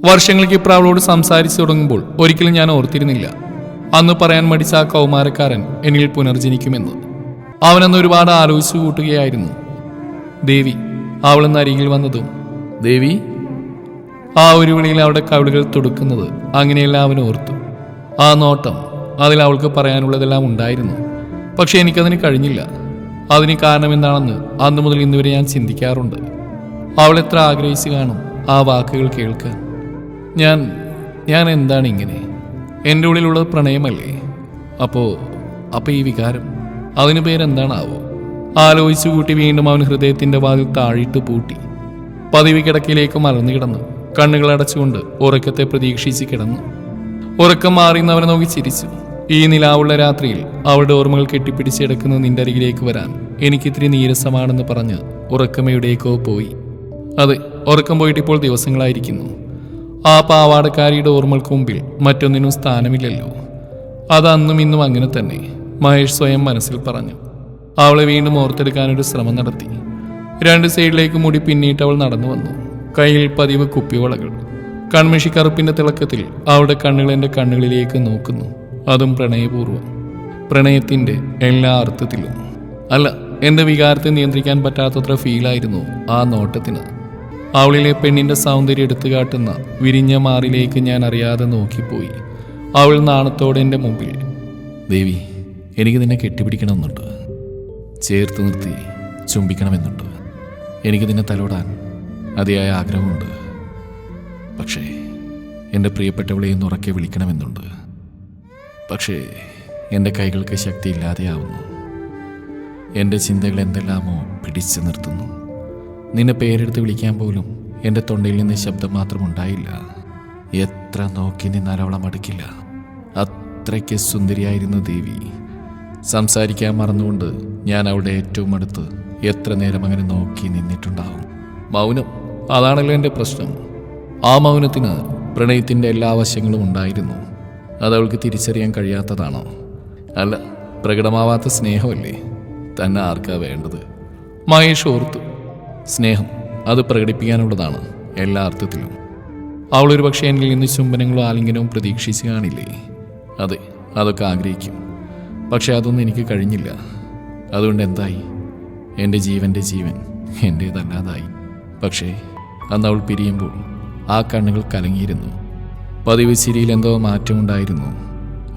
വർഷങ്ങൾക്ക് ഇപ്പുറം അവളോട് സംസാരിച്ചു തുടങ്ങുമ്പോൾ ഒരിക്കലും ഞാൻ ഓർത്തിരുന്നില്ല അന്ന് പറയാൻ മടിച്ച ആ കൗമാരക്കാരൻ എന്നിൽ പുനർജനിക്കുമെന്ന്. അവനന്ന് ഒരുപാട് ആലോചിച്ചു കൂട്ടുകയായിരുന്നു. ദേവി അവളെന്ന് അരികിൽ വന്നതും ദേവി ആ ഒരു വിളിയിൽ അവളുടെ കവിളുകൾ തുടുക്കുന്നത് അങ്ങനെയെല്ലാം അവൻ ഓർത്തു. ആ നോട്ടം, അതിൽ അവൾക്ക് പറയാനുള്ളതെല്ലാം ഉണ്ടായിരുന്നു. പക്ഷെ എനിക്കതിന് കഴിഞ്ഞില്ല. അതിന് കാരണം എന്താണെന്ന് അന്നു മുതൽ ഇന്നുവരെ ഞാൻ ചിന്തിക്കാറുണ്ട്. അവൾ എത്ര ആഗ്രഹിച്ചു കാണും ആ വാക്കുകൾ കേൾക്കാൻ. ഞാൻ എന്താണ് ഇങ്ങനെ? എൻ്റെ ഉള്ളിലുള്ളത് പ്രണയമല്ലേ? അപ്പോൾ ഈ വികാരം, അതിന് പേരെന്താണാവോ? ആലോചിച്ചു കൂട്ടി വീണ്ടും അവൻ ഹൃദയത്തിൻ്റെ വാതിൽ താഴിട്ട് പൂട്ടി. പതിവ് കിടക്കയിലേക്ക് മലർന്നു കിടന്നു. കണ്ണുകൾ അടച്ചുകൊണ്ട് ഉറക്കത്തെ പ്രതീക്ഷിച്ച് കിടന്നു. ഉറക്കം മാറിയെന്ന് അവനെ നോക്കി ചിരിച്ചു. ഈ നിലാവുള്ള രാത്രിയിൽ അവളുടെ ഓർമ്മകൾ കെട്ടിപ്പിടിച്ച് കിടക്കുന്ന നിന്റെ അരികിലേക്ക് വരാൻ എനിക്കിത്തിരി നീരസമാണെന്ന് പറഞ്ഞ് ഉറക്കമെവിടേക്കോ പോയി. അതെ, ഉറക്കം പോയിട്ട് ഇപ്പോൾ ദിവസങ്ങളായിരിക്കുന്നു. ആ പാവാടക്കാരിയുടെ ഓർമ്മകൾക്ക് മുമ്പിൽ മറ്റൊന്നിനും സ്ഥാനമില്ലല്ലോ. അത് അന്നും ഇന്നും അങ്ങനെ തന്നെ മഹേഷ് സ്വയം മനസ്സിൽ പറഞ്ഞു. അവളെ വീണ്ടും ഓർത്തെടുക്കാനൊരു ശ്രമം നടത്തി. രണ്ട് സൈഡിലേക്ക് മുടി പിന്നിട്ട് അവൾ നടന്നു വന്നു. കയ്യിൽ പതിവ് കുപ്പിവളകൾ. കൺമഷി കറുപ്പിന്റെ തിളക്കത്തിൽ അവളുടെ കണ്ണുകൾ എൻ്റെ കണ്ണുകളിലേക്ക് നോക്കുന്നു. അതും പ്രണയപൂർവ്വം, പ്രണയത്തിന്റെ എല്ലാ അർത്ഥത്തിലും. അല്ല, എൻ്റെ വികാരത്തെ നിയന്ത്രിക്കാൻ പറ്റാത്തത്ര ഫീലായിരുന്നു ആ നോട്ടത്തിന്. അവളിലെ പെണ്ണിന്റെ സൗന്ദര്യം എടുത്തു കാട്ടുന്ന വിരിഞ്ഞ മാറിലേക്ക് ഞാൻ അറിയാതെ നോക്കിപ്പോയി. അവൾ നാണത്തോടെ എൻ്റെ മുമ്പിൽ, ദേവി, എനിക്ക് നിന്നെ കെട്ടിപ്പിടിക്കണമെന്നുണ്ട്, ചേർത്ത് നിർത്തി ചുംബിക്കണമെന്നുണ്ട്, എനിക്ക് നിന്നെ തലോടാൻ അതിയായ ആഗ്രഹമുണ്ട്. പക്ഷേ എൻ്റെ പ്രിയപ്പെട്ടവളെയും ഉറക്കെ വിളിക്കണമെന്നുണ്ട്. പക്ഷേ എൻ്റെ കൈകൾക്ക് ശക്തിയില്ലാതെയാവുന്നു. എൻ്റെ ചിന്തകൾ എന്തെല്ലാമോ പിടിച്ചു നിർത്തുന്നു. നിന്നെ പേരെടുത്ത് വിളിക്കാൻ പോലും എൻ്റെ തൊണ്ടയിൽ നിന്ന് ശബ്ദം മാത്രം ഉണ്ടായില്ല. എത്ര നോക്കി നിന്നാൽ അവളെ മടുക്കില്ല. അത്രയ്ക്ക് സുന്ദരിയായിരുന്നു ദേവി. സംസാരിക്കാൻ മറന്നുകൊണ്ട് ഞാൻ അവളുടെ ഏറ്റവും അടുത്ത് എത്ര നേരം അങ്ങനെ നോക്കി നിന്നിട്ടുണ്ടാവും. മൗനം, അതാണല്ലോ എൻ്റെ പ്രശ്നം. ആ മൗനത്തിന് പ്രണയത്തിൻ്റെ എല്ലാ വശങ്ങളും ഉണ്ടായിരുന്നു. അതവൾക്ക് തിരിച്ചറിയാൻ കഴിയാത്തതാണോ? അല്ല, പ്രകടമാവാത്ത സ്നേഹമല്ലേ? തന്നെ ആർക്കാ വേണ്ടത്? മഹേഷ് ഓർത്തു. സ്നേഹം അത് പ്രകടിപ്പിക്കാനുള്ളതാണ് എല്ലാ അർത്ഥത്തിലും. അവളൊരു പക്ഷേ എന്നിൽ നിന്ന് ചുംബനങ്ങളോ ആലിംഗനവും പ്രതീക്ഷിച്ച് കാണില്ലേ? അതെ, അതൊക്കെ ആഗ്രഹിക്കും. പക്ഷെ അതൊന്നും എനിക്ക് കഴിഞ്ഞില്ല. അതുകൊണ്ട് എന്തായി? എൻ്റെ ജീവൻ്റെ ജീവൻ എൻ്റേതല്ലാതായി. പക്ഷേ അന്ന് അവൾ പിരിയുമ്പോൾ ആ കണ്ണുകൾ കലങ്ങിയിരുന്നു. പതിവ് ചിരിയിൽ എന്തോ മാറ്റമുണ്ടായിരുന്നു.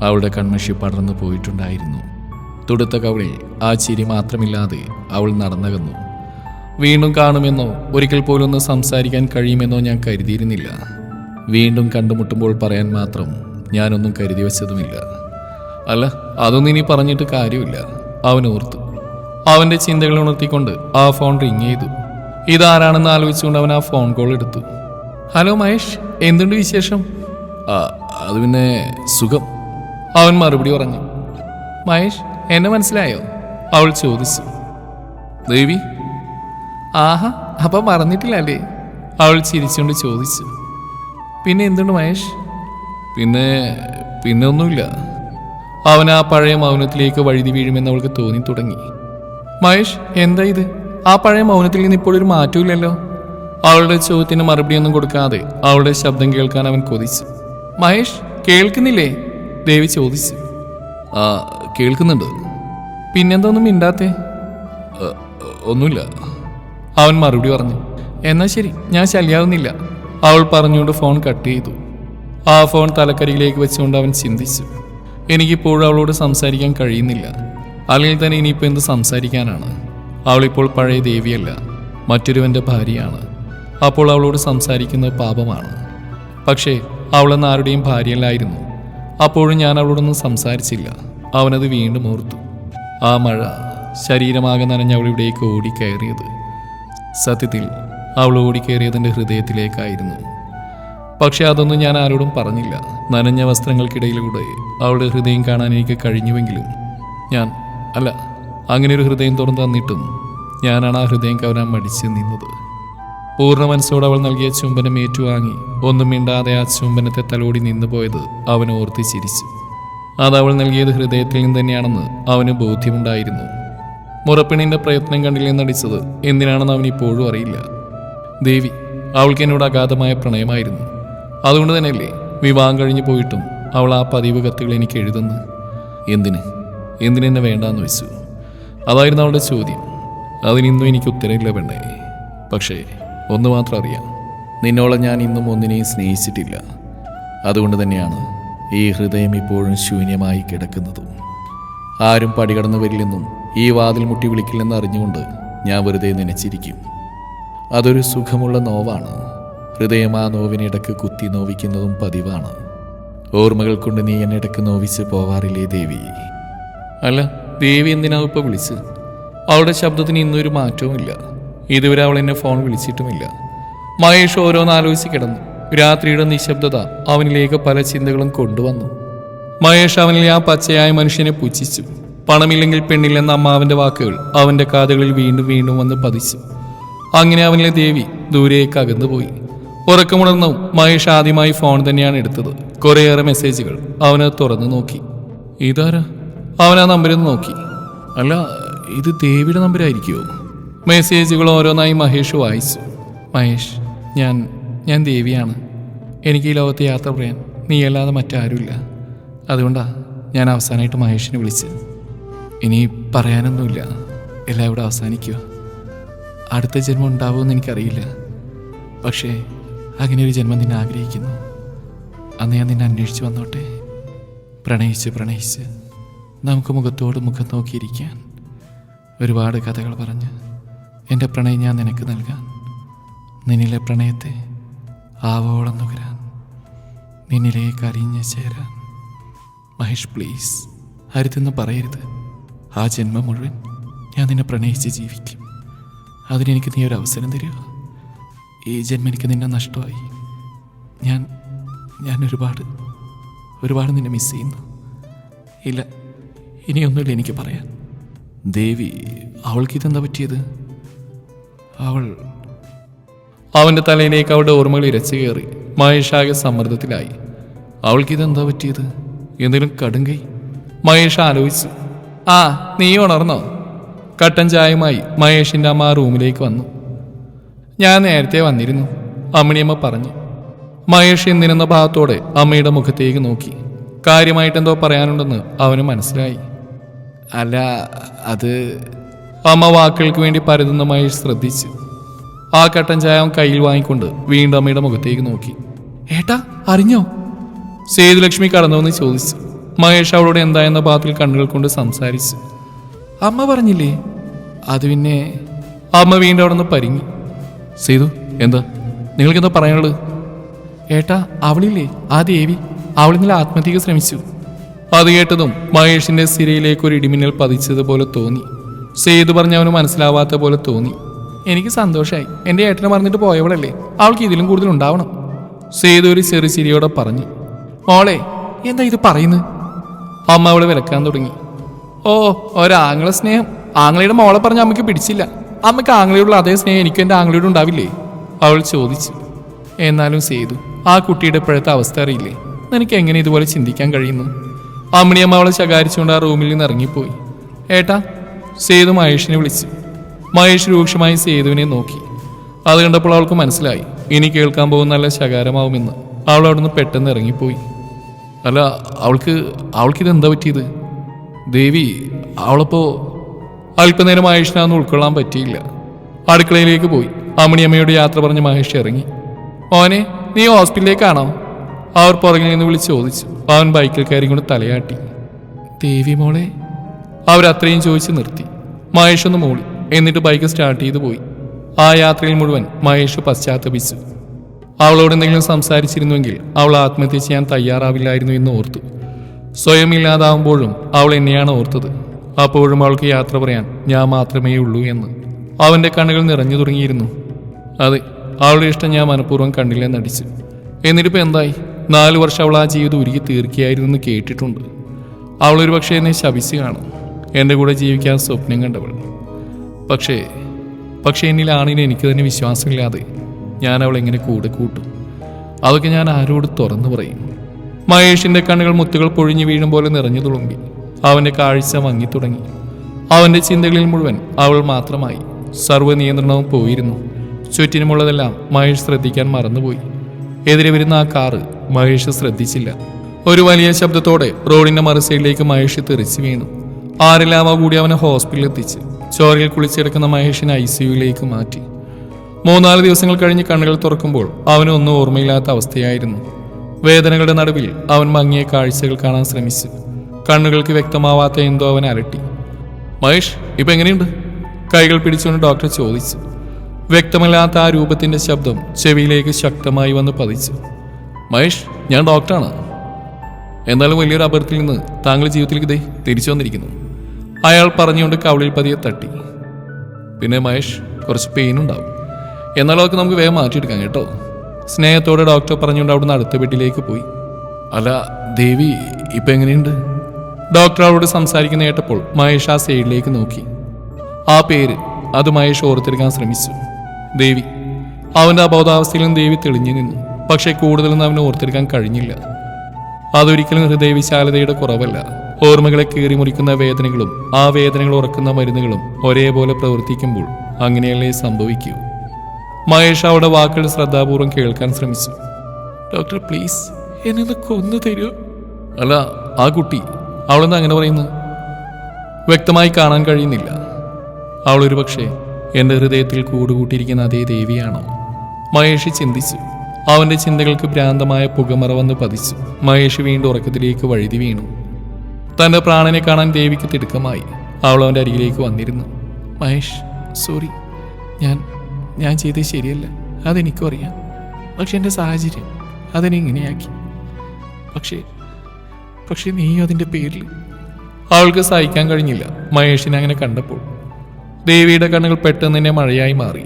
അവളുടെ കൺമഷി പടർന്നു പോയിട്ടുണ്ടായിരുന്നു. തുടുത്ത കവളിൽ ആ ചിരി മാത്രമില്ലാതെ അവൾ നടന്നകന്നു. വീണ്ടും കാണുമെന്നോ ഒരിക്കൽ പോലും ഒന്ന് സംസാരിക്കാൻ കഴിയുമെന്നോ ഞാൻ കരുതിയിരുന്നില്ല. വീണ്ടും കണ്ടുമുട്ടുമ്പോൾ പറയാൻ മാത്രം ഞാനൊന്നും കരുതി വച്ചതുമില്ല. അല്ല, അതൊന്നും ഇനി പറഞ്ഞിട്ട് കാര്യമില്ല. അവൻ ഓർത്തു. അവൻ്റെ ചിന്തകൾ ഉണർത്തിക്കൊണ്ട് ആ ഫോൺ റിങ് ചെയ്തു. ഇതാരാണെന്ന് ആലോചിച്ചുകൊണ്ട് അവൻ ആ ഫോൺ കോൾ എടുത്തു. ഹലോ മഹേഷ്, എന്തുണ്ട് വിശേഷം? അത് പിന്നെ സുഖം, അവൻ മറുപടി പറഞ്ഞു. മഹേഷ്, എന്നെ മനസ്സിലായോ? അവൾ ചോദിച്ചു. ദേവി? ആഹാ, അപ്പം മറന്നിട്ടില്ലല്ലേ? അവൾ ചിരിച്ചുകൊണ്ട് ചോദിച്ചു. പിന്നെ എന്തുണ്ട് മഹേഷ്? പിന്നെ ഒന്നുമില്ല. അവൻ ആ പഴയ മൗനത്തിലേക്ക് വഴുതി വീഴുമെന്ന് അവൾക്ക് തോന്നി തുടങ്ങി. മഹേഷ്, എന്താ ഇത്? ആ പഴയ മൗനത്തിൽ നിന്ന് ഇപ്പോഴൊരു മാറ്റമില്ലല്ലോ. അവളുടെ ചോദ്യത്തിന് മറുപടിയൊന്നും കൊടുക്കാതെ അവളുടെ ശബ്ദം കേൾക്കാൻ അവൻ കൊതിച്ചു. മഹേഷ്, കേൾക്കുന്നില്ലേ? ദേവി ചോദിച്ചു. കേൾക്കുന്നുണ്ട്. പിന്നെന്തൊന്നും മിണ്ടാത്തേ? ഒന്നുമില്ല, അവൻ മറുപടി പറഞ്ഞു. എന്നാ ശരി, ഞാൻ ശല്യാവുന്നില്ല, അവൾ പറഞ്ഞുകൊണ്ട് ഫോൺ കട്ട് ചെയ്തു. ആ ഫോൺ തലക്കരിയിലേക്ക് വെച്ചുകൊണ്ട് അവൻ ചിന്തിച്ചു. എനിക്കിപ്പോഴും അവളോട് സംസാരിക്കാൻ കഴിയുന്നില്ല. അല്ലെങ്കിൽ തന്നെ ഇനിയിപ്പോൾ എന്ത് സംസാരിക്കാനാണ്? അവളിപ്പോൾ പഴയ ദേവിയല്ല, മറ്റൊരുവൻ്റെ ഭാര്യയാണ്. അപ്പോൾ അവളോട് സംസാരിക്കുന്നത് പാപമാണ്. പക്ഷേ അവളെന്ന് ആരുടെയും ഭാര്യയല്ലായിരുന്നു. അപ്പോഴും ഞാൻ അവളോടൊന്നും സംസാരിച്ചില്ല. അവനത് വീണ്ടും ഓർത്തു. ആ മഴ ശരീരമാകെ നനഞ്ഞ് അവളിവിടേക്ക് ഓടിക്കയറിയത്. സത്യത്തിൽ അവൾ ഓടിക്കയറിയതിൻ്റെ ഹൃദയത്തിലേക്കായിരുന്നു. പക്ഷെ അതൊന്നും ഞാൻ ആരോടും പറഞ്ഞില്ല. നനഞ്ഞ വസ്ത്രങ്ങൾക്കിടയിലൂടെ അവളുടെ ഹൃദയം കാണാൻ എനിക്ക് കഴിഞ്ഞുവെങ്കിലും അങ്ങനെ ഒരു ഹൃദയം തുറന്നു തന്നിട്ടും ഞാനാണ് ആ ഹൃദയം കവരാൻ മടിച്ച് നിന്നത്. പൂർണ്ണ മനസ്സോടെ അവൾ നൽകിയ ചുംബനം ഏറ്റുവാങ്ങി ഒന്നും മിണ്ടാതെ ആ ചുംബനത്തെ തലോടി നിന്നു പോയത് അവൻ ഓർത്ത് ചിരിച്ചു. അത് അവൾ നൽകിയത് ഹൃദയത്തിൽ നിന്ന് തന്നെയാണെന്ന് അവന് ബോധ്യമുണ്ടായിരുന്നു. മുറപ്പെണ്ണിന്റെ പ്രയത്നം കണ്ടില്ലെന്നടിച്ചത് എന്തിനാണെന്ന് അവൻ ഇപ്പോഴും അറിയില്ല. ദേവി, അവൾക്ക് എന്നോട് അഗാധമായ പ്രണയമായിരുന്നു. അതുകൊണ്ട് തന്നെയല്ലേ വിവാഹം കഴിഞ്ഞ് പോയിട്ടും അവൾ ആ പതിവ് കത്തുകൾ എനിക്ക് എഴുതുന്നു. എന്തിനെന്നെ വേണ്ടാന്ന് വെച്ചു. അതായിരുന്നു അവളുടെ ചോദ്യം. അതിനിന്നും എനിക്ക് ഉത്തരമില്ല പെണ്ണേ. പക്ഷേ ഒന്ന് മാത്രം അറിയാം, നിന്നോളം ഞാൻ ഇന്നും ഒന്നിനെയും സ്നേഹിച്ചിട്ടില്ല. അതുകൊണ്ട് തന്നെയാണ് ഈ ഹൃദയം ഇപ്പോഴും ശൂന്യമായി കിടക്കുന്നതും. ആരും പടികടന്നു വരില്ലെന്നും ഈ വാതിൽ മുട്ടി വിളിക്കില്ലെന്ന് അറിഞ്ഞുകൊണ്ട് ഞാൻ വെറുതെ നനച്ചിരിക്കും. അതൊരു സുഖമുള്ള നോവാണ്. ഹൃദയം ആ നോവിനിടക്ക് കുത്തി നോവിക്കുന്നതും പതിവാണ്. ഓർമ്മകൾ കൊണ്ട് നീ എന്നെ ഇടക്ക് നോവിച്ച് പോവാറില്ലേ ദേവി? അല്ല, ദേവി എന്തിനാ ഇപ്പോൾ വിളിച്ച്? അവളുടെ ശബ്ദത്തിന് ഇന്നൊരു മാറ്റവുമില്ല. ഇതുവരെ അവൾ എന്നെ ഫോൺ വിളിച്ചിട്ടുമില്ല. മഹേഷ് ഓരോന്നാലോചിച്ച് കിടന്നു. രാത്രിയുടെ നിശബ്ദത അവനിലേക്ക് പല ചിന്തകളും കൊണ്ടുവന്നു. മഹേഷ് അവനിൽ ആ പച്ചയായ മനുഷ്യനെ പുച്ഛിച്ചു. പണമില്ലെങ്കിൽ പെണ്ണില്ലെന്ന അമ്മാവന്റെ വാക്കുകൾ അവന്റെ കാതുകളിൽ വീണ്ടും വീണ്ടും വന്ന് പതിച്ചു. അങ്ങനെ അവനിലെ ദേവി ദൂരേക്ക് അകന്നുപോയി. ഉറക്കമുണർന്നു മഹേഷ് ആദ്യമായി ഫോൺ തന്നെയാണ് എടുത്തത്. കുറേയേറെ മെസ്സേജുകൾ അവനത് തുറന്നു നോക്കി. ഇതാരാ? അവൻ ആ നമ്പരൊന്ന് നോക്കി. അല്ല, ഇത് ദേവിയുടെ നമ്പരായിരിക്കുമോ? മെസ്സേജുകൾ ഓരോന്നായി മഹേഷ് വായിച്ചു. മഹേഷ്, ഞാൻ ദേവിയാണ്. എനിക്ക് ഈ ലോകത്ത് യാത്ര പറയാൻ നീയല്ലാതെ മറ്റാരുമില്ല. അതുകൊണ്ടാണ് ഞാൻ അവസാനമായിട്ട് മഹേഷിനെ വിളിച്ചത്. ഇനി പറയാനൊന്നുമില്ല, എല്ലാം ഇവിടെ അവസാനിക്കുക. അടുത്ത ജന്മം ഉണ്ടാവുമെന്ന് എനിക്കറിയില്ല. പക്ഷേ അങ്ങനെ ഒരു ജന്മം നിന്നെ ആഗ്രഹിക്കുന്നു. അന്ന് ഞാൻ നിന്നെ അന്വേഷിച്ച് വന്നോട്ടെ. പ്രണയിച്ച് നമുക്ക് മുഖത്തോട് മുഖം നോക്കിയിരിക്കാൻ. ഒരുപാട് കഥകൾ പറഞ്ഞ് എൻ്റെ പ്രണയം ഞാൻ നിനക്ക് നൽകാൻ. നിന്നിലെ പ്രണയത്തെ ആവോളം നുകരാൻ, നിന്നിലേക്ക് അരിഞ്ഞ് ചേരാൻ. മഹേഷ് പ്ലീസ്, അരുതെന്ന് പറയരുത്. ആ ജന്മം മുഴുവൻ ഞാൻ നിന്നെ പ്രണയിച്ച് ജീവിക്കും. അതിനെനിക്ക് നീ ഒരു അവസരം തരുമോ? ഈ ജന്മം എനിക്ക് നിന്നെ നഷ്ടമായി. ഞാൻ ഒരുപാട് നിന്നെ മിസ് ചെയ്യുന്നു. ഇല്ല, ഇനിയൊന്നുമില്ല എനിക്ക് പറയാൻ. ദേവി, അവൾക്കിതെന്താ പറ്റിയത്? അവൻ്റെ തലയിലേക്ക് അവളുടെ ഓർമ്മകൾ ഇരച്ചു കയറി. മഹേഷാകെ സമ്മർദ്ദത്തിലായി. അവൾക്കിതെന്താ പറ്റിയത്? എന്തെങ്കിലും കടുങ്കൈ? മഹേഷ് ആലോചിച്ചു. ആ, നീ ഉണർന്നോ? കട്ടൻ ചായയുമായി മഹേഷിൻ്റെ അമ്മ ആ റൂമിലേക്ക് വന്നു. ഞാൻ നേരത്തെ വന്നിരുന്നു, അമ്മിണിയമ്മ പറഞ്ഞു. മഹേഷ് എന്തിനെന്ന ഭാവത്തോടെ അമ്മയുടെ മുഖത്തേക്ക് നോക്കി. കാര്യമായിട്ടെന്തോ പറയാനുണ്ടെന്ന് അവന് മനസ്സിലായി. അല്ല, അത്... അമ്മ വാക്കുകൾക്ക് വേണ്ടി പരതുന്ന മഹേഷ് ശ്രദ്ധിച്ചു. ആ കട്ടൻ ചായ അവൻ കയ്യിൽ വാങ്ങിക്കൊണ്ട് വീണ്ടും അമ്മയുടെ മുഖത്തേക്ക് നോക്കി. ഏട്ടാ, അറിഞ്ഞോ? സേതുലക്ഷ്മി കടന്നുവെന്ന് ചോദിച്ചു. മഹേഷ് അവളോട് എന്തായെന്ന ഭാഗത്തിൽ കണ്ണുകൾ കൊണ്ട് സംസാരിച്ചു. അമ്മ പറഞ്ഞില്ലേ? അത് പിന്നെ... അമ്മ വീണ്ടും അവിടെ നിന്ന് പരിങ്ങി. സേതു, എന്താ നിങ്ങൾക്കെന്താ പറയാനുള്ളത്? ഏട്ടാ, അവളില്ലേ, ആ ദേവി, അവളിന്നലെ ആത്മഹത്യക്ക് ശ്രമിച്ചു. അത് കേട്ടതും മഹേഷിന്റെ സിരയിലേക്ക് ഒരു ഇടിമിന്നൽ പതിച്ചതുപോലെ തോന്നി. സേതു പറഞ്ഞവന് മനസ്സിലാവാത്ത പോലെ തോന്നി. എനിക്ക് സന്തോഷമായി. എൻ്റെ ഏട്ടനെ പറഞ്ഞിട്ട് പോയവളല്ലേ, അവൾക്ക് ഇതിലും കൂടുതൽ ഉണ്ടാവണം. സേതു ഒരു ചെറു ചിരിയോടെ പറഞ്ഞു. മോളെ, എന്താ ഇത് പറയുന്നത്? അമ്മ അവളെ വിലക്കാൻ തുടങ്ങി. ഓ, ഒരാങ്ങളെ സ്നേഹം. ആങ്ങളയുടെ മോളെ പറഞ്ഞ അമ്മയ്ക്ക് പിടിച്ചില്ല. അമ്മയ്ക്ക് ആങ്ങളയോടുള്ള അതേ സ്നേഹം എനിക്കും എൻ്റെ ആങ്ങളയോട് ഉണ്ടാവില്ലേ? അവൾ ചോദിച്ചു. എന്നാലും സേതു, ആ കുട്ടിയുടെ ഇപ്പോഴത്തെ അവസ്ഥ അറിയില്ലേ? നിനക്ക് എങ്ങനെ ഇതുപോലെ ചിന്തിക്കാൻ കഴിയുന്നു? അമ്മിണിയമ്മ അവളെ ശകാരിച്ചുകൊണ്ട് ആ റൂമിൽ നിന്ന് ഇറങ്ങിപ്പോയി. ഏട്ടാ, സേതു മഹേഷിനെ വിളിച്ചു. മഹേഷ് രൂക്ഷമായി സേതുവിനെ നോക്കി. അത് കണ്ടപ്പോൾ അവൾക്ക് മനസ്സിലായി, ഇനി കേൾക്കാൻ പോകുന്ന നല്ല ശകാരമാവുമെന്ന്. അവൾ അവിടുന്ന് പെട്ടെന്ന് ഇറങ്ങിപ്പോയി. അല്ല, അവൾക്കിതെന്താ പറ്റിയത്? ദേവി, അവളപ്പോ... അല്പനേരം മഹേഷിനൊന്നും ഉൾക്കൊള്ളാൻ പറ്റിയില്ല. അടുക്കളയിലേക്ക് പോയി അമ്മിണിയമ്മയോട് യാത്ര പറഞ്ഞ് മഹേഷ് ഇറങ്ങി. മോനെ, നീ ഹോസ്പിറ്റലിലേക്കാണോ? അവർ പുറകിൽ നിന്ന് വിളിച്ച് ചോദിച്ചു. അവൻ ബൈക്കിൽ കയറി കൊണ്ട് തലയാട്ടി. ദേവി മോളെ, അവരത്രയും ചോദിച്ച് നിർത്തി. മഹേഷ് ഒന്ന് മൂളി. എന്നിട്ട് ബൈക്ക് സ്റ്റാർട്ട് ചെയ്തു പോയി. ആ യാത്രയിൽ മുഴുവൻ മഹേഷ് പശ്ചാത്തപിച്ചു. അവളോട് എന്തെങ്കിലും സംസാരിച്ചിരുന്നുവെങ്കിൽ അവൾ ആത്മഹത്യ ചെയ്യാൻ തയ്യാറാവില്ലായിരുന്നു എന്ന് ഓർത്തു. സ്വയം ഇല്ലാതാവുമ്പോഴും അവൾ എന്നെയാണ് ഓർത്തത്. അപ്പോഴും അവൾക്ക് യാത്ര പറയാൻ ഞാൻ മാത്രമേ ഉള്ളൂ എന്ന്. അവൻ്റെ കണ്ണുകൾ നിറഞ്ഞു തുടങ്ങിയിരുന്നു. അതെ, അവളുടെ ഇഷ്ടം ഞാൻ മനഃപൂർവ്വം കണ്ടില്ലെന്ന് നടിച്ചു. എന്നിട്ടിപ്പോൾ എന്തായി? 4 വർഷം അവൾ ആ ജീവിതം ഉരുകി തീർക്കുകയായിരുന്നു എന്ന് കേട്ടിട്ടുണ്ട്. അവളൊരു പക്ഷേ എന്നെ ശപിച്ച് കാണും, എൻ്റെ കൂടെ ജീവിക്കാൻ സ്വപ്നം കണ്ടവൾ. പക്ഷേ എന്നിലാണിന് എനിക്ക് തന്നെ വിശ്വാസമില്ലാതെ ഞാൻ അവൾ എങ്ങനെ കൂടെ കൂട്ടും? അതൊക്കെ ഞാൻ ആരോട് തുറന്നു പറയും? മഹേഷിൻ്റെ കണ്ണുകൾ മുത്തുകൾ പൊഴിഞ്ഞു വീഴും പോലെ നിറഞ്ഞു തുളുമ്പി. അവൻ്റെ കാഴ്ച മങ്ങി തുടങ്ങി. അവൻ്റെ ചിന്തകളിൽ മുഴുവൻ അവൾ മാത്രമായി. സർവ്വനിയന്ത്രണവും പോയിരുന്നു. ചുറ്റിനുമുള്ളതെല്ലാം മഹേഷ് ശ്രദ്ധിക്കാൻ മറന്നുപോയി. എതിരെ വരുന്ന ആ കാറ് മഹേഷ് ശ്രദ്ധിച്ചില്ല. ഒരു വലിയ ശബ്ദത്തോടെ റോഡിന്റെ മറുസൈഡിലേക്ക് മഹേഷ് തെറിച്ചു വീണു. ആരെല്ലാമോ കൂടി അവനെ ഹോസ്പിറ്റലിൽ എത്തിച്ച് ചോരയിൽ കുളിച്ചെടുക്കുന്ന മഹേഷിനെ ICUയിലേക്ക് മാറ്റി. 3-4 ദിവസങ്ങൾ കഴിഞ്ഞ് കണ്ണുകൾ തുറക്കുമ്പോൾ അവനൊന്നും ഓർമ്മയില്ലാത്ത അവസ്ഥയായിരുന്നു. വേദനകളുടെ നടുവിൽ അവൻ മങ്ങിയ കാഴ്ചകൾ കാണാൻ ശ്രമിച്ചു. കണ്ണുകൾക്ക് വ്യക്തമാവാത്ത എന്തോ അവൻ അലട്ടി. മഹേഷ്, ഇപ്പൊ എങ്ങനെയുണ്ട്? കൈകൾ പിടിച്ചുകൊണ്ട് ഡോക്ടർ ചോദിച്ചു. വ്യക്തമല്ലാത്ത ആ രൂപത്തിന്റെ ശബ്ദം ചെവിയിലേക്ക് ശക്തമായി വന്ന് പതിച്ചു. മഹേഷ്, ഞാൻ ഡോക്ടറാണ്. എന്നാലും വലിയൊരു അപകടത്തിൽ നിന്ന് താങ്കൾ ജീവിതത്തിലേക്ക് തിരിച്ചു വന്നിരിക്കുന്നു. അയാൾ പറഞ്ഞുകൊണ്ട് കവിളിൽ പതിയെ തട്ടി. പിന്നെ മഹേഷ്, കുറച്ച് പെയിൻ ഉണ്ടാവും, എന്നാലും അതൊക്കെ നമുക്ക് വേഗം മാറ്റിയെടുക്കാം കേട്ടോ. സ്നേഹത്തോടെ ഡോക്ടർ പറഞ്ഞുകൊണ്ട് അവിടുന്ന് അടുത്ത ബെഡിലേക്ക് പോയി. അല്ല ദേവി, ഇപ്പൊ എങ്ങനെയുണ്ട്? ഡോക്ടർ അവളോട് സംസാരിക്കുന്ന കേട്ടപ്പോൾ മഹേഷ് ആ സൈഡിലേക്ക് നോക്കി. ആ പേര് അത് മഹേഷ് ഓർത്തെടുക്കാൻ ശ്രമിച്ചു. ദേവി. അവന്റെ അബോധാവസ്ഥയിലും ദേവി തെളിഞ്ഞു നിന്നു. പക്ഷെ കൂടുതലൊന്നും അവന് ഓർത്തെടുക്കാൻ കഴിഞ്ഞില്ല. അതൊരിക്കലും ഹൃദയവിശാലതയുടെ കുറവല്ല. ഓർമ്മകളെ കീറി മുറിക്കുന്ന വേദനകളും ആ വേദനകൾ ഉറക്കുന്ന മരുന്നുകളും ഒരേപോലെ പ്രവർത്തിക്കുമ്പോൾ അങ്ങനെയല്ലേ സംഭവിക്കൂ. മഹേഷ് അവിടെ വാക്കുകൾ ശ്രദ്ധാപൂർവം കേൾക്കാൻ ശ്രമിച്ചു. ഡോക്ടർ പ്ലീസ്, എന്നെ കൊന്നു തരൂ. അല്ല, ആ കുട്ടി, അവളെന്താ അങ്ങനെ പറയുന്നു? വ്യക്തമായി കാണാൻ കഴിയുന്നില്ല. അവളൊരു പക്ഷേ എൻ്റെ ഹൃദയത്തിൽ കൂടുകൂട്ടിയിരിക്കുന്ന അതേ ദേവിയാണോ? മഹേഷ് ചിന്തിച്ചു. അവന്റെ ചിന്തകൾക്ക് ഭ്രാന്തമായ പുകമറ വന്ന് പതിച്ചു. മഹേഷ് വീണ്ടും ഉറക്കത്തിലേക്ക് വഴുതി വീണു. തന്റെ പ്രാണനെ കാണാൻ ദേവിക്ക് തിടുക്കമായി. അവൾ അവന്റെ അരികിലേക്ക് വന്നിരുന്നു. മഹേഷ്, സോറി, ഞാൻ ചെയ്തത് ശരിയല്ല, അതെനിക്കും അറിയാം. പക്ഷെ എൻ്റെ സാഹചര്യം അതിനെ ഇങ്ങനെയാക്കി. പക്ഷേ നീ അതിൻ്റെ പേരിൽ. അവൾക്ക് സഹിക്കാൻ കഴിഞ്ഞില്ല മഹേഷിനെ അങ്ങനെ കണ്ടപ്പോൾ. ദേവിയുടെ കണ്ണുകൾ പെട്ടെന്ന് തന്നെ മഴയായി മാറി.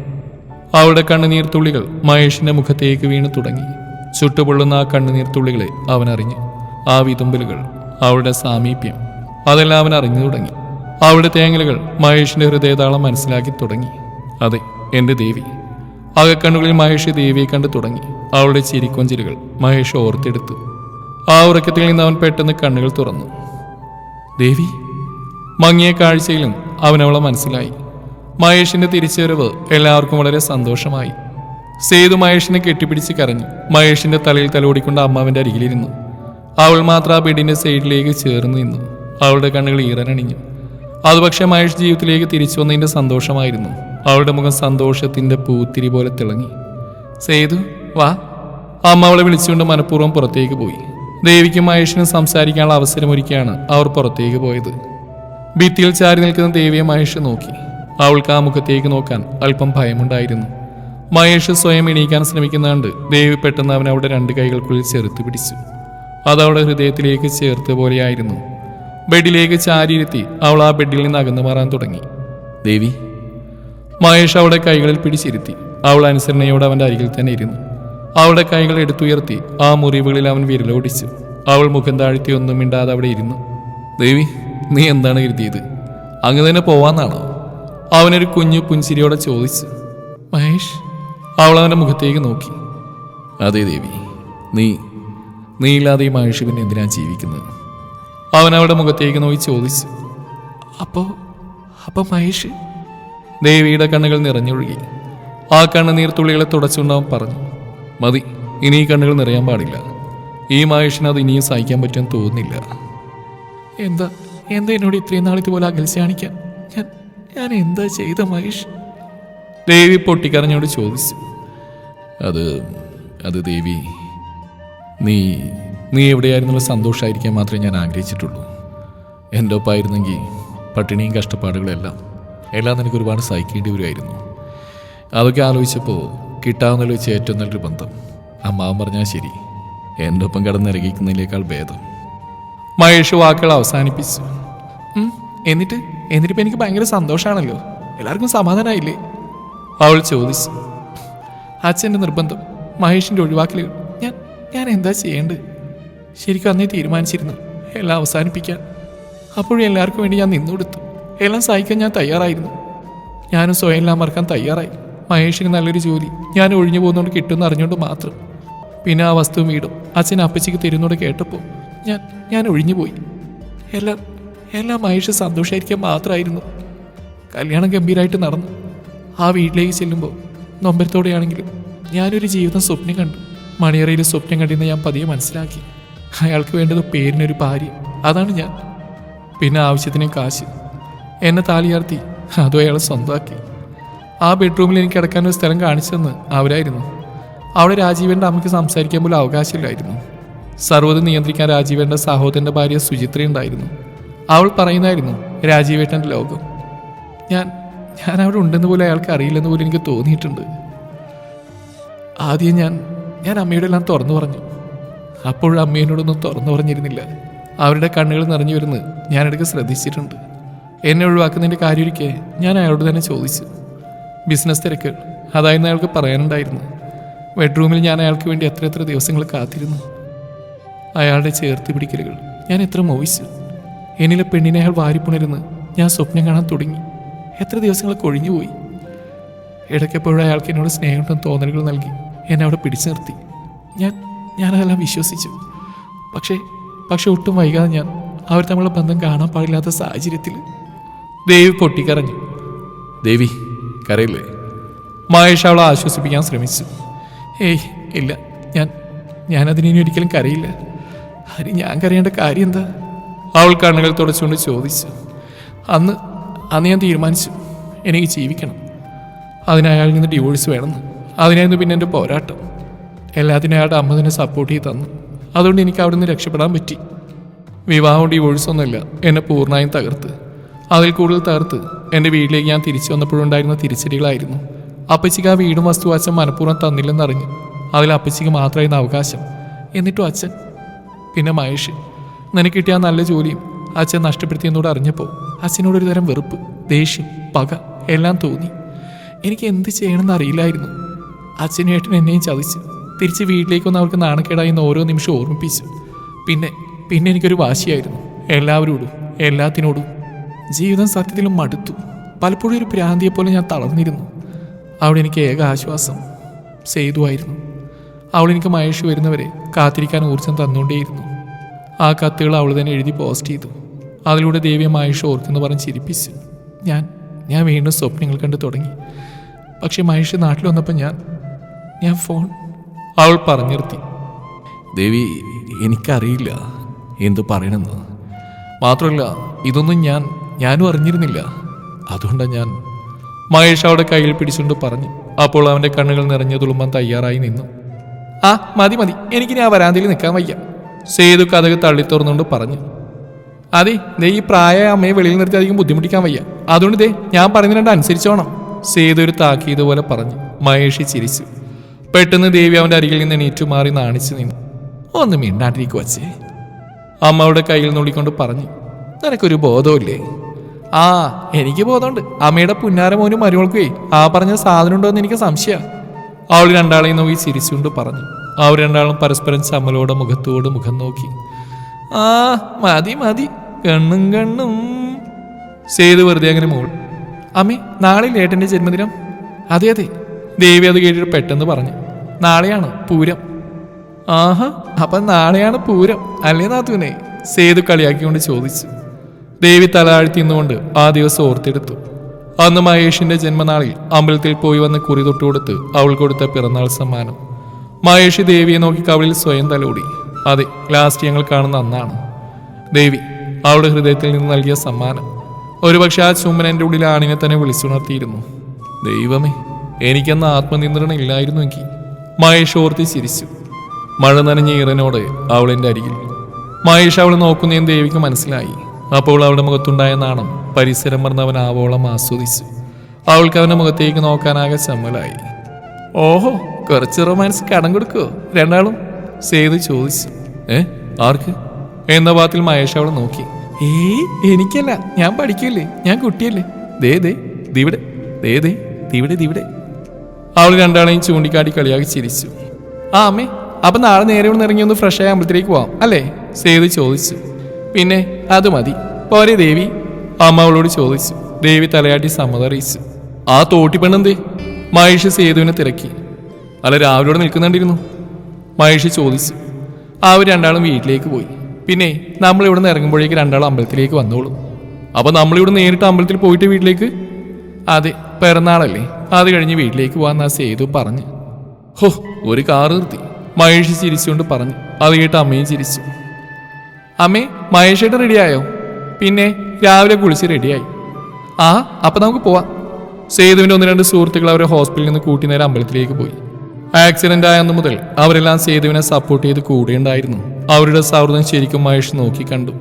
അവളുടെ കണ്ണുനീർത്തുള്ളികൾ മഹേഷിന്റെ മുഖത്തേക്ക് വീണു തുടങ്ങി. ചുട്ടുപൊള്ളുന്ന ആ കണ്ണുനീർത്തുള്ളികളെ അവൻ അറിഞ്ഞു. ആ വിതുമ്പലുകൾ, അവളുടെ സാമീപ്യം, അതെല്ലാം അവൻ അറിഞ്ഞു തുടങ്ങി. അവളുടെ തേങ്ങലുകൾ മഹേഷിന്റെ ഹൃദയതാളം മനസ്സിലാക്കി തുടങ്ങി. അതെ, എന്റെ ദേവി. അകക്കണ്ണുകളിൽ മഹേഷ് ദേവിയെ കണ്ടു തുടങ്ങി. അവളുടെ ചിരിക്കൊഞ്ചിലുകൾ മഹേഷ് ഓർത്തെടുത്തു. ആ ഉറക്കത്തിൽ നിന്ന് അവൻ പെട്ടെന്ന് കണ്ണുകൾ തുറന്നു. ദേവി. മങ്ങിയ കാഴ്ചയിലും അവൻ അവളെ മനസ്സിലായി. മഹേഷിന്റെ തിരിച്ചുവരവ് എല്ലാവർക്കും വളരെ സന്തോഷമായി. സേതു മഹേഷിനെ കെട്ടിപ്പിടിച്ച് കരഞ്ഞു. മഹേഷിന്റെ തലയിൽ തലോടിക്കൊണ്ട് അമ്മാവന്റെ അരികിലിരുന്നു. അവൾ മാത്രം ആ ബെഡിന്റെ സൈഡിലേക്ക് ചേർന്ന് നിന്നു. അവളുടെ കണ്ണുകൾ ഈറനണിഞ്ഞു. അത് പക്ഷേ മഹേഷ് ജീവിതത്തിലേക്ക് തിരിച്ചു വന്നതിന്റെ സന്തോഷമായിരുന്നു. അവളുടെ മുഖം സന്തോഷത്തിന്റെ പൂത്തിരി പോലെ തിളങ്ങി. സേതു, വാ. അമ്മ അവളെ വിളിച്ചുകൊണ്ട് മനഃപൂർവ്വം പുറത്തേക്ക് പോയി. ദേവിക്കും മഹേഷിനും സംസാരിക്കാനുള്ള അവസരമൊരുക്കിയാണ് അവർ പുറത്തേക്ക് പോയത്. ഭിത്തിയിൽ ചാരി നിൽക്കുന്ന ദേവിയെ മഹേഷ് നോക്കി. അവൾക്ക് ആ മുഖത്തേക്ക് നോക്കാൻ അല്പം ഭയമുണ്ടായിരുന്നു. മഹേഷ് സ്വയം എണീക്കാൻ ശ്രമിക്കുന്നുണ്ട്. ദേവി പെട്ടെന്ന് അവൻ അവിടെ 2 കൈകൾക്കുള്ളിൽ ചേർത്ത് പിടിച്ചു. അതവളുടെ ഹൃദയത്തിലേക്ക് ചേർത്ത് പോലെയായിരുന്നു. ബെഡിലേക്ക് ചാരിയിരുത്തി അവൾ ആ ബെഡിൽ നിന്ന് അകന്നു മാറാൻ തുടങ്ങി. ദേവി. മഹേഷ് അവളുടെ കൈകളിൽ പിടിച്ചിരുത്തി. അവൾ അനുസരണയോടെ അവന്റെ അരികിൽ തന്നെ ഇരുന്നു. അവളുടെ കൈകൾ എടുത്തുയർത്തി ആ മുറിവുകളിൽ അവൻ വിരലോടിച്ചു. അവൾ മുഖം താഴ്ത്തി ഒന്നും മിണ്ടാതെ അവിടെ ഇരുന്നു. ദേവി, നീ എന്താണ് കരുതിയത്? അങ്ങ് തന്നെ പോവാന്നാണോ? അവനൊരു കുഞ്ഞു പുഞ്ചിരിയോടെ ചോദിച്ചു. മഹേഷ്. അവൾ അവന്റെ മുഖത്തേക്ക് നോക്കി. അതെ ദേവി, നീ ഇല്ലാതെ ഈ മഹേഷ് പിന്നെ എന്തിനാ ജീവിക്കുന്നത്? അവൻ അവളുടെ മുഖത്തേക്ക് നോക്കി ചോദിച്ചു. അപ്പൊ മഹേഷ്? ദേവിയുടെ കണ്ണുകൾ നിറഞ്ഞൊഴുകി. ആ കണ്ണുനീർത്തുള്ളികളെ തുടച്ചുകൊണ്ടവൻ പറഞ്ഞു. മതി, ഇനി ഈ കണ്ണുകൾ നിറയാൻ പാടില്ല. ഈ മഹേഷിന് അത് ഇനിയും സഹിക്കാൻ പറ്റുമെന്ന് തോന്നുന്നില്ല. എന്താ എന്നോട് ഇത്രയും നാളിതുപോലെ അകൽച്ച കാണിക്കാൻ ഞാൻ എന്താ ചെയ്ത മഹേഷ്? ദേവി പൊട്ടിക്കരഞ്ഞോട് ചോദിച്ചു. അത് ദേവി, നീ എവിടെയായിരുന്നുള്ള സന്തോഷമായിരിക്കാൻ മാത്രമേ ഞാൻ ആഗ്രഹിച്ചിട്ടുള്ളൂ. എൻ്റെ ഒപ്പമായിരുന്നെങ്കിൽ പട്ടിണിയും കഷ്ടപ്പാടുകളെല്ലാം നിനക്ക് ഒരുപാട് സഹിക്കേണ്ടി വരുമായിരുന്നു. അതൊക്കെ ആലോചിച്ചപ്പോൾ കിട്ടാവുന്നതിൽ വെച്ച് ഏറ്റവും നല്ലൊരു ബന്ധം. അമ്മാവൻ പറഞ്ഞാൽ ശരി, എൻ്റെ ഒപ്പം കിടന്നിറങ്ങിക്കുന്നതിനേക്കാൾ ഭേദം. മഹേഷ് വാക്കുകൾ അവസാനിപ്പിച്ചു. എന്നിട്ടിപ്പോൾ എനിക്ക് ഭയങ്കര സന്തോഷമാണല്ലോ. എല്ലാവർക്കും സമാധാനമായില്ലേ? അവൾ ചോദിച്ചു. അച്ഛൻ്റെ നിർബന്ധം, മഹേഷിൻ്റെ ഒഴിവാക്കലുകൾ, ഞാൻ എന്താ ചെയ്യേണ്ടത്? ശരിക്കും അന്നേ തീരുമാനിച്ചിരുന്നു എല്ലാം അവസാനിപ്പിക്കാൻ. അപ്പോഴും എല്ലാവർക്കും വേണ്ടി ഞാൻ നിന്നുകൊടുത്തു. എല്ലാം സഹിക്കാൻ ഞാൻ തയ്യാറായിരുന്നു. ഞാനും സ്വയം എല്ലാം മറക്കാൻ തയ്യാറായി. മഹേഷിന് നല്ലൊരു ജോലി ഞാൻ ഒഴിഞ്ഞു പോകുന്നതുകൊണ്ട് കിട്ടുമെന്ന് അറിഞ്ഞുകൊണ്ട് മാത്രം. പിന്നെ ആ വസ്തുവും വീടും അച്ഛൻ അപ്പച്ചിക്ക് തരുന്നോട് കേട്ടപ്പോൾ ഞാൻ ഒഴിഞ്ഞുപോയി. എല്ലാം മഹേഷ് സന്തോഷമായിരിക്കാൻ മാത്രമായിരുന്നു. കല്യാണം ഗംഭീരമായിട്ട് നടന്നു. ആ വീട്ടിലേക്ക് ചെല്ലുമ്പോൾ നൊമ്പരത്തോടെയാണെങ്കിലും ഞാനൊരു ജീവിതം സ്വപ്നം കണ്ടു. മണിയറയിൽ സ്വപ്നം കണ്ടിരുന്ന ഞാൻ പതിയെ മനസ്സിലാക്കി. അയാൾക്ക് വേണ്ടത് പേരിനൊരു ഭാര്യ, അതാണ് ഞാൻ. പിന്നെ ആവശ്യത്തിന് കാശ്. എന്നെ താലിയാർത്തി അതും അയാൾ സ്വന്തമാക്കി. ആ ബെഡ്റൂമിൽ എനിക്ക് കിടക്കാനൊരു സ്ഥലം കാണിച്ചതെന്ന് അവരായിരുന്നു. അവിടെ രാജീവേൻ്റെ അമ്മയ്ക്ക് സംസാരിക്കാൻ പോലും അവകാശമില്ലായിരുന്നു. സർവ്വതും നിയന്ത്രിക്കാൻ രാജീവേൻ്റെ സഹോദരൻ്റെ ഭാര്യ സുചിത്ര ഉണ്ടായിരുന്നു. അവൾ പറയുന്നായിരുന്നു രാജീവേട്ടൻ്റെ ലോകം. ഞാൻ അവിടെ ഉണ്ടെന്ന് പോലും അയാൾക്ക് അറിയില്ലെന്ന് പോലും എനിക്ക് തോന്നിയിട്ടുണ്ട്. ആദ്യം ഞാൻ അമ്മയോട് എല്ലാം തുറന്നു പറഞ്ഞു. അപ്പോഴും അമ്മയോടൊന്നും തുറന്നു പറഞ്ഞിരുന്നില്ല. അവരുടെ കണ്ണുകൾ നിറഞ്ഞു വരുന്നത് ഞാനിടയ്ക്ക് ശ്രദ്ധിച്ചിട്ടുണ്ട്. എന്നെ ഒഴിവാക്കുന്നതിൻ്റെ കാര്യമൊക്കെ ഞാൻ അയാളോട് തന്നെ ചോദിച്ചു. ബിസിനസ് തിരക്കുകൾ അതായിരുന്നു അയാൾക്ക് പറയാനുണ്ടായിരുന്നു. ബെഡ്റൂമിൽ ഞാൻ അയാൾക്ക് വേണ്ടി എത്ര ദിവസങ്ങൾ കാത്തിരുന്നു. അയാളുടെ ചേർത്ത് പിടിക്കലുകൾ ഞാൻ എത്ര മോഹിച്ചു. എന്നിലെ പെണ്ണിനെ അയാൾ വാരിപ്പുണരുന്ന് ഞാൻ സ്വപ്നം കാണാൻ തുടങ്ങി. എത്ര ദിവസങ്ങൾ കൊഴിഞ്ഞുപോയി. ഇടയ്ക്കെപ്പോഴും അയാൾക്ക് എന്നോട് സ്നേഹം തോന്നലുകൾ നൽകി എന്നെ അവിടെ പിടിച്ചു നിർത്തി. ഞാനതെല്ലാം വിശ്വസിച്ചു. പക്ഷേ ഒട്ടും വൈകാതെ അവർ തമ്മിലുള്ള ബന്ധം കാണാൻ പാടില്ലാത്ത സാഹചര്യത്തിൽ ദേവി പൊട്ടിക്കരഞ്ഞു. ദേവി കരയില്ലേ? മഹേഷ് അവളെ ആശ്വസിപ്പിക്കാൻ ശ്രമിച്ചു. ഏയ് ഇല്ല, ഞാനതിനി ഒരിക്കലും കരയില്ല. അതിന് ഞാൻ കരയേണ്ട കാര്യം എന്താ? അവൾ കണ്ണുകൾ തുടച്ചുകൊണ്ട് ചോദിച്ചു. അന്ന് ഞാൻ തീരുമാനിച്ചു എനിക്ക് ജീവിക്കണം. അതിനയാളിൽ നിന്ന് ഡിവോഴ്സ് വേണമെന്ന്. അതിനായിരുന്നു പിന്നെ എൻ്റെ പോരാട്ടം. എല്ലാത്തിനും അയാളുടെ അമ്മ തന്നെ സപ്പോർട്ട് ചെയ്ത് തന്നു. അതുകൊണ്ട് എനിക്ക് അവിടെ നിന്ന് രക്ഷപ്പെടാൻ പറ്റി. വിവാഹവും ഡിവോഴ്സൊന്നുമില്ല എന്നെ പൂർണ്ണമായും തകർത്ത്. അതിൽ കൂടുതൽ തകർത്ത് എൻ്റെ വീട്ടിലേക്ക് ഞാൻ തിരിച്ചു വന്നപ്പോഴുണ്ടായിരുന്ന തിരിച്ചടികളായിരുന്നു. അപ്പച്ചിക്ക് ആ വീടും വസ്തു അച്ഛൻ മനഃപൂർവ്വം തന്നില്ലെന്നറിഞ്ഞു. അതിൽ അപ്പച്ചിക്ക് മാത്രമായിരുന്നു അവകാശം. എന്നിട്ടും അച്ഛൻ, പിന്നെ മഹേഷ്, നിനക്ക് കിട്ടിയ നല്ല ജോലിയും അച്ഛൻ നഷ്ടപ്പെടുത്തിയെന്നോട് അറിഞ്ഞപ്പോൾ അച്ഛനോടൊരു തരം വെറുപ്പ്, ദേഷ്യം, പക എല്ലാം തോന്നി. എനിക്ക് എന്ത് ചെയ്യണമെന്ന് അറിയില്ലായിരുന്നു. അച്ഛനേട്ടൻ എന്നെയും ചതിച്ചു. തിരിച്ച് വീട്ടിലേക്കൊന്ന് അവർക്ക് നാണക്കേടായി എന്ന് ഓരോ നിമിഷം ഓർമ്മിപ്പിച്ചു. പിന്നെ എനിക്കൊരു വാശിയായിരുന്നു എല്ലാവരോടും, എല്ലാത്തിനോടും. ജീവിതം സത്യത്തിലും മടുത്തു. പലപ്പോഴും ഒരു ഭ്രാന്തിയെപ്പോലെ ഞാൻ തളർന്നിരുന്നു. അവിടെ എനിക്ക് ഏക ആശ്വാസം സേതുവായിരുന്നു. അവൾ എനിക്ക് മഹേഷ് വരുന്നവരെ കാത്തിരിക്കാൻ ഊർജ്ജം തന്നുകൊണ്ടേയിരുന്നു. ആ കത്തുകൾ അവൾ തന്നെ എഴുതി പോസ്റ്റ് ചെയ്തു. അതിലൂടെ ദേവിയെ മഹേഷ് ഓർത്തെന്ന് പറഞ്ഞ് ചിരിപ്പിച്ചു. ഞാൻ വീണ്ടും സ്വപ്നങ്ങൾ കണ്ടു തുടങ്ങി. പക്ഷെ മഹേഷ് നാട്ടിൽ വന്നപ്പോൾ ഞാൻ ഫോൺ അവൾ പറഞ്ഞു നിർത്തി. ദേവി, എനിക്കറിയില്ല എന്തു പറയണമെന്ന്. മാത്രമല്ല ഇതൊന്നും ഞാനും അറിഞ്ഞിരുന്നില്ല. അതുകൊണ്ടാണ് മഹേഷ് അവളുടെ കയ്യിൽ പിടിച്ചുകൊണ്ട് പറഞ്ഞു. അപ്പോൾ അവൻ്റെ കണ്ണുകൾ നിറഞ്ഞു തുളുമ്പാൻ തയ്യാറായി നിന്നു. ആ മതി, എനിക്കിനി ആ വരാന്തയിൽ നിൽക്കാൻ വയ്യ, സേതു കഥക് തള്ളിത്തുറന്നുകൊണ്ട് പറഞ്ഞു. അതെ, ഈ പ്രായ അമ്മയെ വെളിയിൽ നിർത്തി അധികം ബുദ്ധിമുട്ടിക്കാൻ വയ്യ. അതുകൊണ്ട് ഞാൻ പറയുന്നതിന് അനുസരിച്ചോണം, സേതു ഒരു താക്കീതുപോലെ പറഞ്ഞു. മഹേഷ് ചിരിച്ചു. പെട്ടെന്ന് ദേവി അവൻ്റെ അരികിൽ നിന്ന് എണീറ്റു മാറി നാണിച്ചു നിന്നു. ഒന്ന് മിണ്ടാണ്ടിരിക്കും വച്ചേ, അമ്മ അവളുടെ കയ്യിൽ നുള്ളിക്കൊണ്ട് പറഞ്ഞു. നിനക്കൊരു ബോധമില്ലേ? ആ, എനിക്ക് ബോധമുണ്ട്. അമ്മയുടെ പുന്നാര മോനും മരുമൾക്കേ ആ പറഞ്ഞ സാധനം ഉണ്ടോ എന്ന് എനിക്ക് സംശയം. അവൾ രണ്ടാളെയും നോക്കി ചിരിച്ചുകൊണ്ട് പറഞ്ഞു. അവർ രണ്ടാളും പരസ്പരം ചമ്മലോടെ മുഖത്തോട് മുഖം നോക്കി. ആ മതി, കണ്ണും സേതു വെറുതെ അങ്ങനെ മോൾ. അമ്മേ, നാളെ ഏട്ടൻ്റെ ജന്മദിനം? അതെ, ദേവി അത് കേട്ടിട്ട് പെട്ടെന്ന് പറഞ്ഞു. നാളെയാണ് പൂരം. ആഹാ, അപ്പം നാളെയാണ് പൂരം അല്ലേ നാത്തൂനെ? സേതു കളിയാക്കിക്കൊണ്ട് ചോദിച്ചു. ദേവി തലയാഴ്ത്തി നിന്നുകൊണ്ട് ആ ദിവസം ഓർത്തെടുത്തു. അന്ന് മഹേഷിന്റെ ജന്മനാളിൽ അമ്പലത്തിൽ പോയി വന്ന് കുറി തൊട്ടുകൊടുത്ത് അവൾ കൊടുത്ത പിറന്നാൾ സമ്മാനം. മഹേഷ് ദേവിയെ നോക്കി കവളിൽ സ്വയം തലോടി. അതെ, ലാസ്റ്റ് ഞങ്ങൾ കാണുന്ന അന്നാണ്. ദേവി അവളുടെ ഹൃദയത്തിൽ നിന്ന് നൽകിയ സമ്മാനം. ഒരുപക്ഷെ ആ ചുമ്മൻ എൻ്റെ ഉള്ളിൽ ആണിനെ തന്നെ വിളിച്ചുണർത്തിയിരുന്നു. ദൈവമേ, എനിക്കെന്ന ആത്മനിയന്ത്രണം ഇല്ലായിരുന്നുവെങ്കിൽ. മഹേഷ് ഓർത്തി ചിരിച്ചു. മഴ നനഞ്ഞ ഈറനോടെ അവൾ എൻ്റെ അരികിൽ. മഹേഷ് അവൾ നോക്കുന്നതെന്ന് ദേവിക്ക് മനസ്സിലായി. അപ്പോൾ അവളുടെ മുഖത്തുണ്ടായ നാണം പരിസരം മറന്നവൻ ആവോളം ആസ്വദിച്ചു. അവൾക്ക് അവൻ്റെ മുഖത്തേക്ക് നോക്കാനാകെ ചമ്മലായി. ഓഹോ, കുറച്ച് റൊമാൻസ് കടം കൊടുക്കുമോ രണ്ടാളും? സേതു ചോദിച്ചു. ആർക്ക് എന്ന ഭാഗത്തിൽ മഹേഷ് അവളെ നോക്കി. എനിക്കല്ല, ഞാൻ പഠിക്കില്ലേ, ഞാൻ കുട്ടിയല്ലേ. ദിവിടെ. അവൾ രണ്ടാളെയും ചൂണ്ടിക്കാട്ടി കളിയാക്കി ചിരിച്ചു. ആ അമ്മേ, അപ്പം നാളെ നേരെ ഇവിടെ ഇറങ്ങി ഒന്ന് ഫ്രഷായ അമ്പലത്തിലേക്ക് പോവാം അല്ലേ? സേതു ചോദിച്ചു. പിന്നെ അത് മതി പോരെ ദേവി? അമ്മ അവളോട് ചോദിച്ചു. ദേവി തലയാട്ടി സമ്മതം അറിയിച്ചു. ആ തോട്ടിപ്പെണ്ണെന്തേ? മഹേഷ് സേതുവിനെ തിരക്കി. അല്ല, രാവിലെ നിൽക്കുന്നുണ്ടിരുന്നു, മഹേഷ് ചോദിച്ചു. അവർ രണ്ടാളും വീട്ടിലേക്ക് പോയി. പിന്നെ നമ്മളിവിടെ നിന്ന് ഇറങ്ങുമ്പോഴേക്ക് രണ്ടാളും അമ്പലത്തിലേക്ക് വന്നോളും. അപ്പോൾ നമ്മളിവിടെ നേരിട്ട് അമ്പലത്തിൽ പോയിട്ട് വീട്ടിലേക്ക്? അതെ, പിറന്നാളല്ലേ, അത് കഴിഞ്ഞ് വീട്ടിലേക്ക് പോകാമെന്നാ സേതു പറഞ്ഞു. ഹോ, ഒരു കാറ് നിർത്തി മഹേഷ് ചിരിച്ചുകൊണ്ട് പറഞ്ഞു. അത് കേട്ട് അമ്മയും ചിരിച്ചു. അമ്മേ, മഹേഷേട്ടൻ റെഡിയായോ? പിന്നെ രാവിലെ കുളിച്ച് റെഡിയായി. ആ, അപ്പം നമുക്ക് പോവാം. സേതുവിൻ്റെ 1-2 സുഹൃത്തുക്കൾ അവരെ ഹോസ്പിറ്റലിൽ നിന്ന് കൂട്ടി നേരെ അമ്പലത്തിലേക്ക് പോയി. ആക്സിഡന്റ് ആയെന്നു മുതൽ അവരെല്ലാം സേതുവിനെ സപ്പോർട്ട് ചെയ്ത് കൂടെയുണ്ടായിരുന്നു. അവരുടെ സൗഹൃദം ശരിക്കും മഹേഷ് നോക്കിക്കണ്ടു.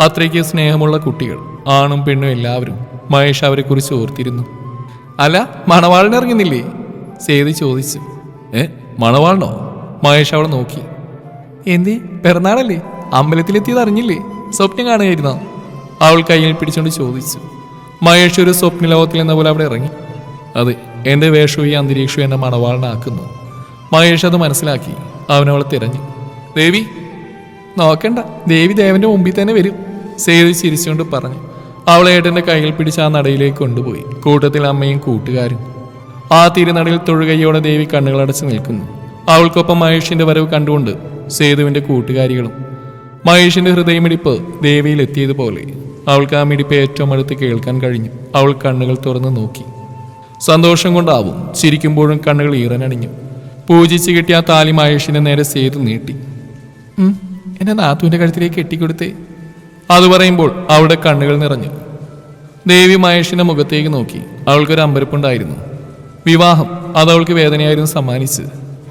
അത്രയ്ക്ക് സ്നേഹമുള്ള കുട്ടികൾ, ആണും പെണ്ണും എല്ലാവരും. മഹേഷ് അവരെ കുറിച്ച് ഓർത്തിരുന്നു. അല്ല, മണവാളിന് ഇറങ്ങുന്നില്ലേ? സേതു ചോദിച്ചു. മണവാളിനോ? മഹേഷ് അവളെ നോക്കി. എന്തി, പിറന്നാളല്ലേ? അമ്പലത്തിലെത്തിയത് അറിഞ്ഞില്ലേ? സ്വപ്നം കാണുകയായിരുന്നോ? അവൾ കയ്യിൽ പിടിച്ചുകൊണ്ട് ചോദിച്ചു. മഹേഷ് ഒരു സ്വപ്ന ലോകത്തിൽ എന്ന പോലെ അവിടെ ഇറങ്ങി. അതെ, എൻ്റെ വേഷവും ഈ അന്തരീക്ഷവും എന്നെ മണവാളനാക്കുന്നു. മഹേഷ് അത് മനസ്സിലാക്കി. അവനവളെ തിരഞ്ഞു. ദേവി. നോക്കണ്ട, ദേവി ദേവന്റെ മുമ്പിൽ തന്നെ വരും, സേതു ചിരിച്ചുകൊണ്ട് പറഞ്ഞു. അവളെ ഏട്ടൻ്റെ കയ്യിൽ പിടിച്ച് ആ നടയിലേക്ക് കൊണ്ടുപോയി. കൂട്ടത്തിൽ അമ്മയും കൂട്ടുകാരും. ആ തിരുനടയിൽ തൊഴുകയോടെ ദേവി കണ്ണുകളടച്ച് നിൽക്കുന്നു. അവൾക്കൊപ്പം മഹേഷിന്റെ വരവ് കണ്ടുകൊണ്ട് സേതുവിന്റെ കൂട്ടുകാരികളും. മഹേഷിന്റെ ഹൃദയമിടിപ്പ് ദേവിയിൽ എത്തിയതുപോലെ അവൾക്ക് ആ മിടിപ്പ് ഏറ്റവും അടുത്ത് കേൾക്കാൻ കഴിഞ്ഞു. അവൾ കണ്ണുകൾ തുറന്ന് നോക്കി. സന്തോഷം കൊണ്ടാവും ചിരിക്കുമ്പോഴും കണ്ണുകൾ ഈറനണിഞ്ഞു. പൂജിച്ച് കിട്ടിയ ആ താലി മഹേഷിന്റെ നേരെ സേതു നീട്ടി. എന്നെ നാത്തുവിന്റെ കഴുത്തിലേക്ക് കെട്ടിക്കൊടുത്തേ. അത് പറയുമ്പോൾ അവളുടെ കണ്ണുകൾ നിറഞ്ഞു. ദേവി മഹേഷിന്റെ മുഖത്തേക്ക് നോക്കി. അവൾക്കൊരു അമ്പരപ്പുണ്ടായിരുന്നു. വിവാഹം അതവൾക്ക് വേദനയായിരുന്നു സമ്മാനിച്ച്.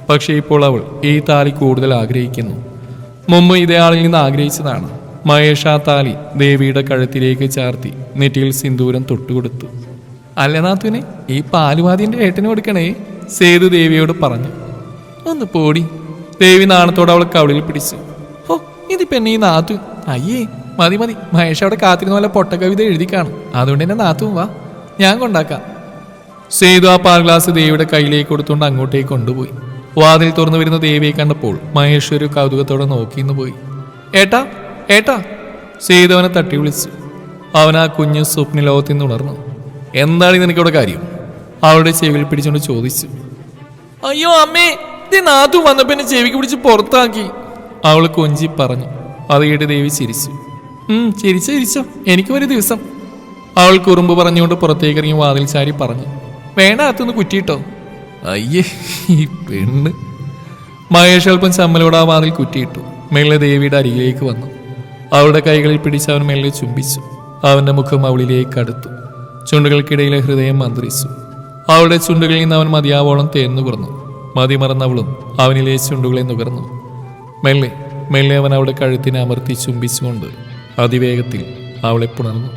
പക്ഷേ ഇപ്പോൾ അവൾ ഈ താലി കൂടുതൽ ആഗ്രഹിക്കുന്നു. മുമ്പ് ഇതേ ആളിൽ നിന്ന് ആഗ്രഹിച്ചതാണ്. മഹേഷ് ആ താലി ദേവിയുടെ കഴുത്തിലേക്ക് ചാർത്തി നെറ്റിയിൽ സിന്ദൂരം തൊട്ടുകൊടുത്തു. അല്ല നാത്തുവിനെ, ഈ പാലുവാദിന്റെ ഏട്ടന് കൊടുക്കണേ, സേതു ദേവിയോട് പറഞ്ഞു. ഒന്ന് പോടി. ദേവി നാണത്തോടെ അവൾ കവിളിൽ പിടിച്ചു. ഓ, ഇതിപ്പോ എന്നെ ഈ നാത്തു. അയ്യേ, മതി മതി. മഹേഷ് അവിടെ കാത്തിരുന്ന പോലെ പൊട്ട കവിത എഴുതി കാണും. അതുകൊണ്ട് എന്നെ നാത്തും വാ, ഞാൻ കൊണ്ടാക്കാം. സേതു ആ പാൽ ഗ്ലാസ് ദേവിയുടെ കയ്യിലേക്ക് കൊടുത്തുകൊണ്ട് അങ്ങോട്ടേക്ക് കൊണ്ടുപോയി. വാതിൽ തുറന്നു വരുന്ന ദേവിയെ കണ്ടപ്പോൾ മഹേഷ് ഒരു കൗതുകത്തോടെ നോക്കിന്ന് പോയി. ഏട്ടാ ഏട്ടാ, സേതു അവനെ തട്ടി വിളിച്ചു. അവൻ ആ കുഞ്ഞു സ്വപ്ന ലോകത്തിൽ നിന്ന് ഉണർന്നു. എന്താണ് നിനക്കിവിടെ കാര്യം? അവളുടെ ചെവിയിൽ പിടിച്ചുകൊണ്ട് ചോദിച്ചു. അയ്യോ അമ്മേ, ഇത് നാത്തു വന്നപ്പോ എന്നെ ചെവിക്ക് പിടിച്ച് പുറത്താക്കി, അവൾ കൊഞ്ചി പറഞ്ഞു. അത് കേട്ട് ദേവി ചിരിച്ചു. ചിരിച്ചോ, എനിക്കും ഒരു ദിവസം, അവൾ കുറുമ്പ് പറഞ്ഞുകൊണ്ട് പുറത്തേക്ക് ഇറങ്ങി വാതിൽ ചാരി പറഞ്ഞു. വേണ്ട, അകത്തുനിന്ന് കുറ്റിയിട്ടോ. അയ്യേ, ഈ പെണ്ണ്. മഹേഷ് അല്പം ചമ്മലോട് ആ വാതിൽ കുറ്റിയിട്ടു. മെല്ലെ ദേവിയുടെ അരികിലേക്ക് വന്നു. അവളുടെ കൈകളിൽ പിടിച്ച് അവൻ മെല്ലെ ചുംബിച്ചു. അവന്റെ മുഖം അവളിലേക്ക് അടുത്തു. ചുണ്ടുകൾക്കിടയിലെ ഹൃദയം മന്ത്രിച്ചു. അവളുടെ ചുണ്ടുകളിൽ നിന്ന് അവൻ മതിയാവോളം തേന്നു കുറന്നു. മതിമറന്നവളും അവനിലെ ചുണ്ടുകളെ നുകർന്നു. മെല്ലെ മെല്ലെ അവൻ അവളുടെ കഴുത്തിനെ അമർത്തി ചുംബിച്ചുകൊണ്ട് അതിവേഗത്തിൽ അവളെ പുണർന്നു.